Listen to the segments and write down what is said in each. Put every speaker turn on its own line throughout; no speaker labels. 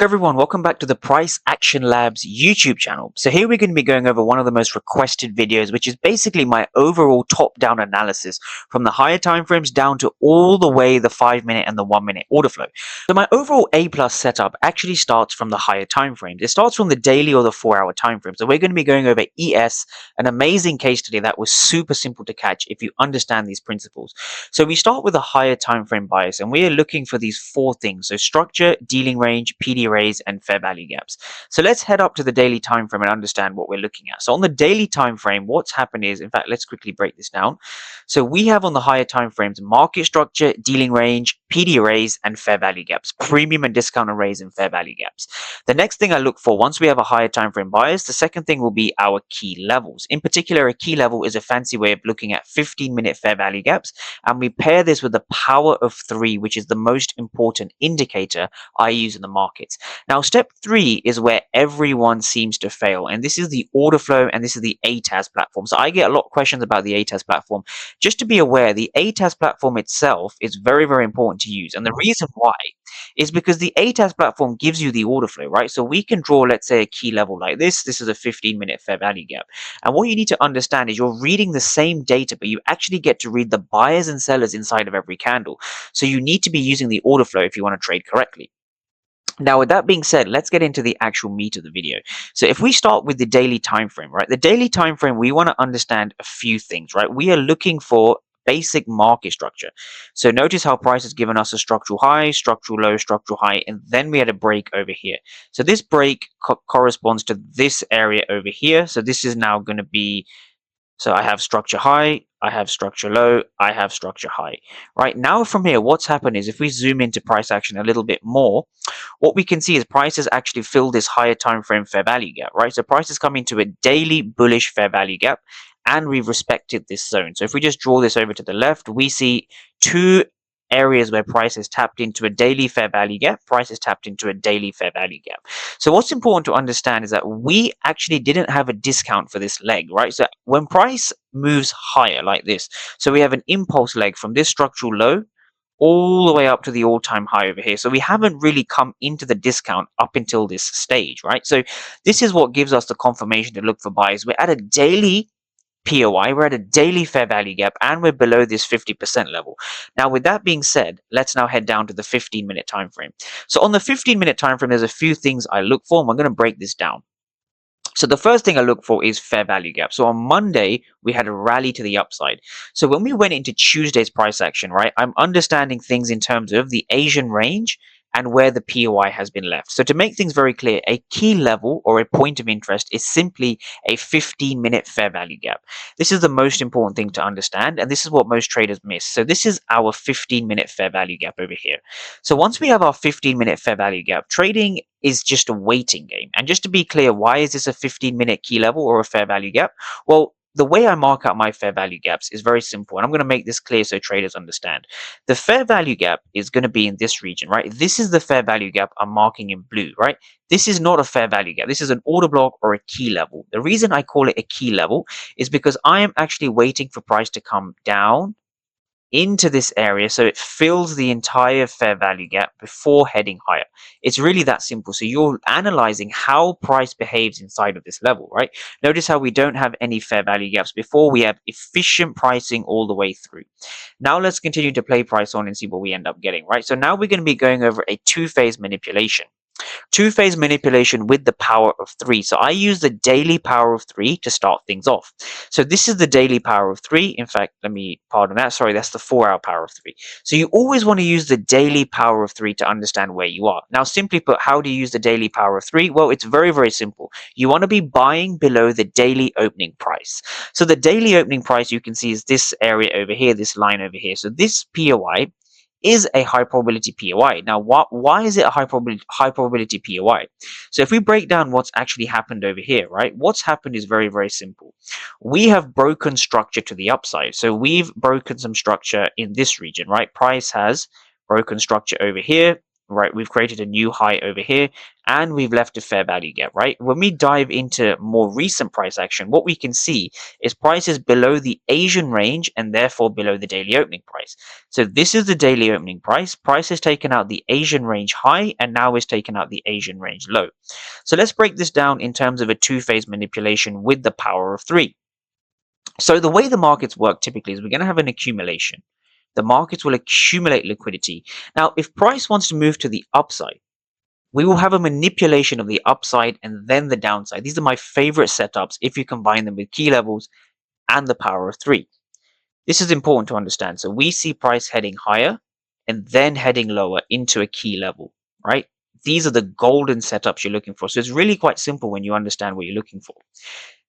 Everyone, welcome back to the Price Action Labs YouTube channel. So here we're going to be going over one of the most requested videos, which is basically my overall top-down analysis from the higher timeframes down to all the way the 5-minute and the 1-minute order flow. So my overall A+ setup actually starts from the higher timeframes. It starts from the daily or the 4-hour timeframe. So we're going to be going over ES, an amazing case study that was super simple to catch if you understand these principles. So we start with a higher timeframe bias, and we are looking for these 4 things. So structure, dealing range, PD arrays, and fair value gaps. So let's head up to the daily time frame and understand what we're looking at. So on the daily time frame, what's happened is, in fact, let's quickly break this down. So we have on the higher time frames market structure, dealing range, PD arrays, and fair value gaps, premium and discount arrays, and fair value gaps. The next thing I look for once we have a higher time frame bias, the second thing will be our key levels. In particular, a key level is a fancy way of looking at 15-minute fair value gaps, and we pair this with the power of 3, which is the most important indicator I use in the markets. Now, step 3 is where everyone seems to fail, and this is the order flow, and this is the ATAS platform. So I get a lot of questions about the ATAS platform. Just to be aware, the ATAS platform itself is very, very important to use, and the reason why is because the ATAS platform gives you the order flow, right? So we can draw, let's say, a key level like this. This is a 15-minute fair value gap, and what you need to understand is you're reading the same data, but you actually get to read the buyers and sellers inside of every candle. So you need to be using the order flow if you want to trade correctly. Now, with that being said, let's get into the actual meat of the video. So if we start with the daily time frame, right? The daily time frame, we want to understand a few things, right? We are looking for basic market structure. So notice how price has given us a structural high, structural low, structural high, and then we had a break over here. So this break corresponds to this area over here. So this is now going to be, so I have structure high, I have structure low, I have structure high. Right now from here, what's happened is if we zoom into price action a little bit more, what we can see is price has actually filled this higher time frame fair value gap, right? So price is coming to a daily bullish fair value gap, and we've respected this zone. So if we just draw this over to the left, we see 2 areas where price has tapped into a daily fair value gap, price has tapped into a daily fair value gap. So what's important to understand is that we actually didn't have a discount for this leg, right? So when price moves higher like this, so we have an impulse leg from this structural low all the way up to the all-time high over here. So we haven't really come into the discount up until this stage, right? So this is what gives us the confirmation to look for buys. We're at a daily POI, we're at a daily fair value gap, and we're below this 50% level. Now, with that being said, let's now head down to the 15-minute time frame. So on the 15-minute time frame, there's a few things I look for, and we're going to break this down. So the first thing I look for is fair value gap. So on Monday, we had a rally to the upside. So when we went into Tuesday's price action, right, I'm understanding things in terms of the Asian range and where the POI has been left. So to make things very clear, a key level or a point of interest is simply a 15-minute fair value gap. This is the most important thing to understand, and this is what most traders miss. So this is our 15-minute fair value gap over here. So once we have our 15-minute fair value gap, trading is just a waiting game. And just to be clear, why is this a 15-minute key level or a fair value gap? Well, the way I mark out my fair value gaps is very simple, and I'm going to make this clear so traders understand. The fair value gap is going to be in this region, right? This is the fair value gap I'm marking in blue, right? This is not a fair value gap. This is an order block or a key level. The reason I call it a key level is because I am actually waiting for price to come down into this area so it fills the entire fair value gap before heading higher. It's really that simple. So you're analyzing how price behaves inside of this level, right? Notice how we don't have any fair value gaps before. We have efficient pricing all the way through. Now let's continue to play price on and see what we end up getting, right? So now we're going to be going over a 2-phase manipulation. 2-phase manipulation with the power of 3. So I use the daily power of 3 to start things off. So this is the daily power of 3. In fact, let me pardon that. Sorry, that's the 4-hour power of 3. So you always want to use the daily power of 3 to understand where you are. Now, simply put, how do you use the daily power of 3? Well, it's very, very simple. You want to be buying below the daily opening price. So the daily opening price you can see is this area over here, this line over here. So this POI is a high probability POI. Now, why is it a high probability POI? So if we break down what's actually happened over here, right? What's happened is very, very simple. We have broken structure to the upside. So we've broken some structure in this region, right? Price has broken structure over here. right? We've created a new high over here, and we've left a fair value gap, right? When we dive into more recent price action, what we can see is prices below the Asian range and therefore below the daily opening price. So this is the daily opening price. Price has taken out the Asian range high and now is taken out the Asian range low. So let's break this down in terms of a two-phase manipulation with the power of three. So the way the markets work typically is we're going to have an accumulation. The markets will accumulate liquidity. Now, if price wants to move to the upside, we will have a manipulation of the upside and then the downside. These are my favorite setups if you combine them with key levels and the power of three. This is important to understand. So we see price heading higher and then heading lower into a key level, right? These are the golden setups you're looking for. So it's really quite simple when you understand what you're looking for.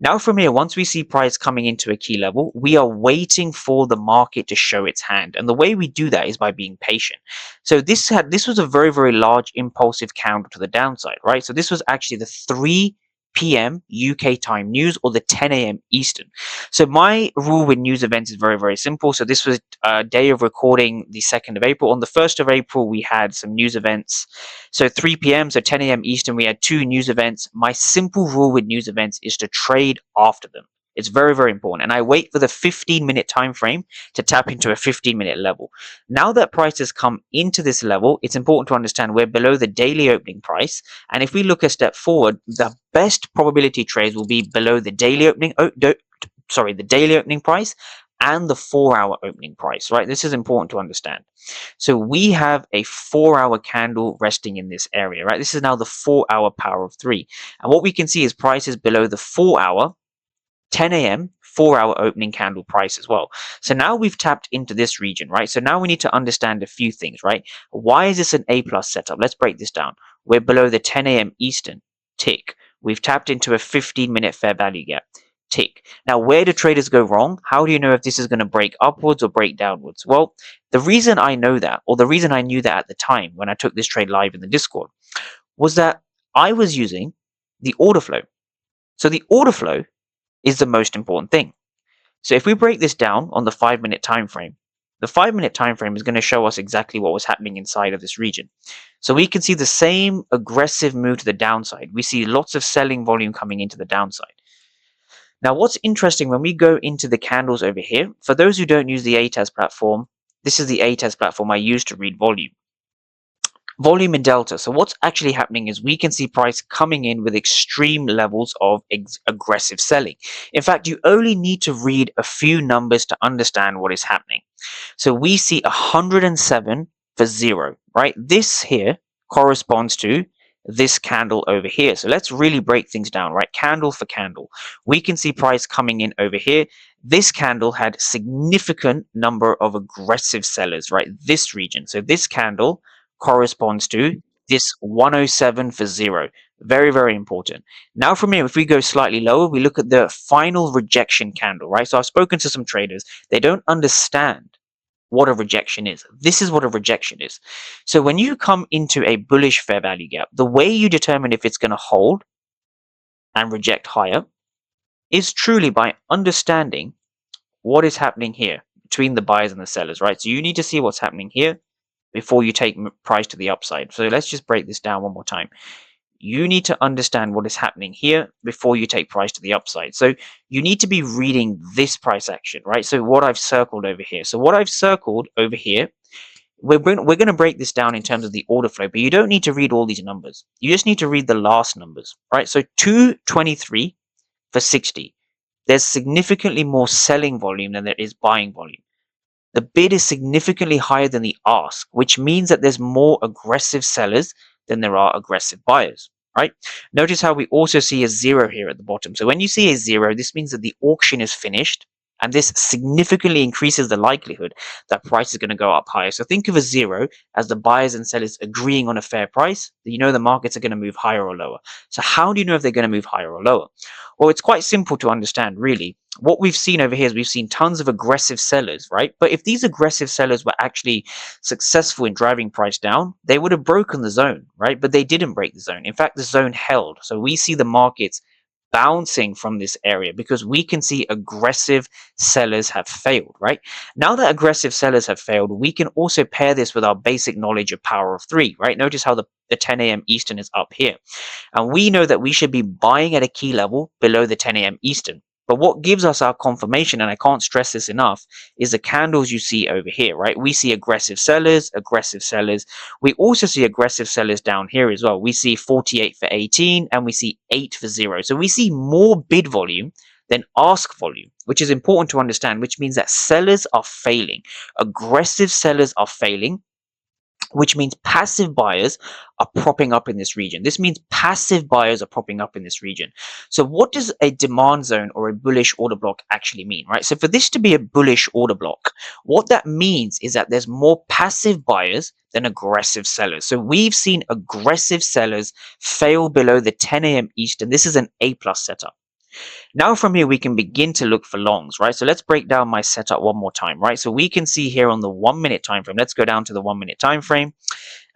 Now from here, once we see price coming into a key level, we are waiting for the market to show its hand. And the way we do that is by being patient. So this was a very, very large impulsive candle to the downside, right? So this was actually the 3 p.m. UK time news or the 10 a.m. Eastern. So my rule with news events is very, very simple. So this was a day of recording the 2nd of April. On the 1st of April, we had some news events. So 3 p.m., so 10 a.m. Eastern, we had two news events. My simple rule with news events is to trade after them. It's very, very important. And I wait for the 15-minute time frame to tap into a 15-minute level. Now that price has come into this level, it's important to understand we're below the daily opening price. And if we look a step forward, the best probability trades will be below the daily opening, the daily opening price and the 4-hour opening price, right? This is important to understand. So we have a 4-hour candle resting in this area, right? This is now the 4-hour power of three. And what we can see is prices below the 4-hour 10 a.m. 4-hour opening candle price as well. So now we've tapped into this region, right? So now we need to understand a few things, right? Why is this an A plus setup? Let's break this down. We're below the 10 a.m. Eastern, tick. We've tapped into a 15-minute fair value gap, tick. Now, where do traders go wrong? How do you know if this is going to break upwards or break downwards? Well, the reason I know that, or the reason I knew that at the time when I took this trade live in the Discord, was that I was using the order flow. So the order flow is the most important thing. So if we break this down on the 5-minute time frame, the 5-minute time frame is going to show us exactly what was happening inside of this region. So we can see the same aggressive move to the downside. We see lots of selling volume coming into the downside. Now, what's interesting when we go into the candles over here, for those who don't use the ATAS platform, this is the ATAS platform I use to read volume. Volume and delta. So what's actually happening is we can see price coming in with extreme levels of aggressive selling. In fact, you only need to read a few numbers to understand what is happening. So we see 107 for 0, right? This here corresponds to this candle over here. So let's really break things down, right? Candle for candle. We can see price coming in over here. This candle had significant number of aggressive sellers, right? This region. So this candle corresponds to this 107 for 0. Very, very important. Now from here, if we go slightly lower, we look at the final rejection candle, right? So I've spoken to some traders. They don't understand what a rejection is. This is what a rejection is. So when you come into a bullish fair value gap, the way you determine if it's going to hold and reject higher is truly by understanding what is happening here between the buyers and the sellers, right? So you need to see what's happening here before you take price to the upside. So let's just break this down one more time. You need to understand what is happening here before you take price to the upside. So you need to be reading this price action, right? So what I've circled over here. So what I've circled over here, we're going to break this down in terms of the order flow, but you don't need to read all these numbers. You just need to read the last numbers, right? So 223 for 60. There's significantly more selling volume than there is buying volume. The bid is significantly higher than the ask, which means that there's more aggressive sellers than there are aggressive buyers, right? Notice how we also see a 0 here at the bottom. So when you see a 0, this means that the auction is finished, and this significantly increases the likelihood that price is going to go up higher. So think of a 0 as the buyers and sellers agreeing on a fair price. You know the markets are going to move higher or lower. So how do you know if they're going to move higher or lower? Well, it's quite simple to understand, really. What we've seen over here is we've seen tons of aggressive sellers, right? But if these aggressive sellers were actually successful in driving price down, they would have broken the zone, right? But they didn't break the zone. In fact, the zone held. So we see the markets bouncing from this area because we can see aggressive sellers have failed, right? Now that aggressive sellers have failed, we can also pair this with our basic knowledge of power of three, right? Notice how the 10 a.m. Eastern is up here. And we know that we should be buying at a key level below the 10 a.m. Eastern. But what gives us our confirmation, and I can't stress this enough, is the candles you see over here, right? We see aggressive sellers, aggressive sellers. We also see aggressive sellers down here as well. We see 48 for 18 and we see 8 for 0. So we see more bid volume than ask volume, which is important to understand, which means that sellers are failing. Aggressive sellers are failing, which means passive buyers are propping up in this region. This means passive buyers are propping up in this region. So what does a demand zone or a bullish order block actually mean, right? So for this to be a bullish order block, what that means is that there's more passive buyers than aggressive sellers. So we've seen aggressive sellers fail below the 10 a.m. Eastern. This is an A+ setup. Now from here, we can begin to look for longs, right? So let's break down my setup one more time, right? So we can see here on the 1 minute time frame, let's go down to the 1 minute time frame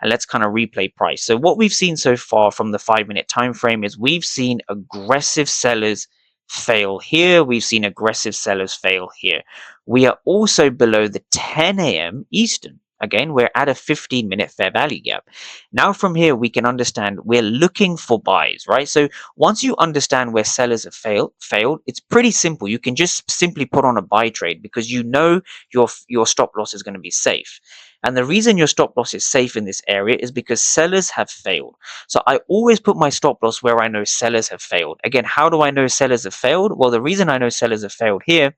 and let's kind of replay price. So what we've seen so far from the 5 minute time frame is we've seen aggressive sellers fail here. We've seen aggressive sellers fail here. We are also below the 10 a.m. Eastern. Again, we're at a 15-minute fair value gap. Now from here, we can understand we're looking for buys, right? So once you understand where sellers have failed, it's pretty simple. You can just simply put on a buy trade because you know your stop loss is going to be safe. And the reason your stop loss is safe in this area is because sellers have failed. So I always put my stop loss where I know sellers have failed. Again, how do I know sellers have failed? Well, the reason I know sellers have failed here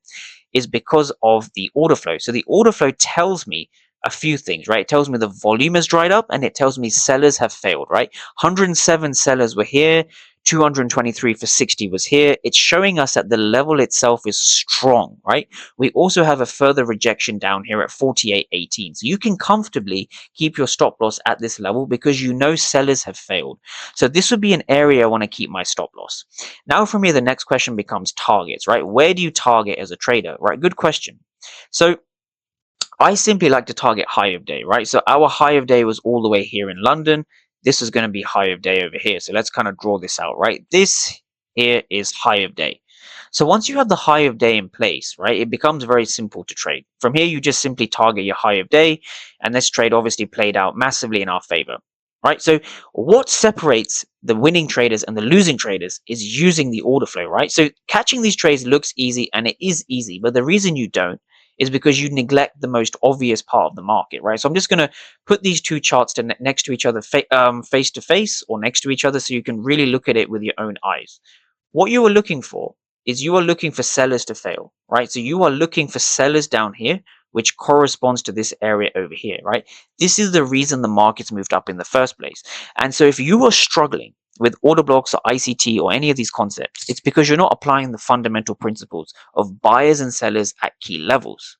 is because of the order flow. So the order flow tells me a few things, right? It tells me the volume has dried up and it tells me sellers have failed, right? 107 sellers were here, 223 for 60 was here. It's showing us that the level itself is strong, right? We also have a further rejection down here at 48.18. So you can comfortably keep your stop loss at this level because you know sellers have failed. So this would be an area I want to keep my stop loss. Now from here, the next question becomes targets, right? Where do you target as a trader, right? Good question. So I simply like to target high of day, right? So our high of day was all the way here in London. This is going to be high of day over here. So let's kind of draw this out, right? This here is high of day. So once you have the high of day in place, right, it becomes very simple to trade. From here, you just simply target your high of day, and this trade obviously played out massively in our favor, right? So what separates the winning traders and the losing traders is using the order flow, right? So catching these trades looks easy, and it is easy, but the reason you don't is because you neglect the most obvious part of the market, right? So I'm just going to put these two charts next to each other, face to face or next to each other, so you can really look at it with your own eyes. What you are looking for is you are looking for sellers to fail, right? So you are looking for sellers down here, which corresponds to this area over here, right? This is the reason the market's moved up in the first place. And so if you are struggling with order blocks or ICT or any of these concepts, it's because you're not applying the fundamental principles of buyers and sellers at key levels.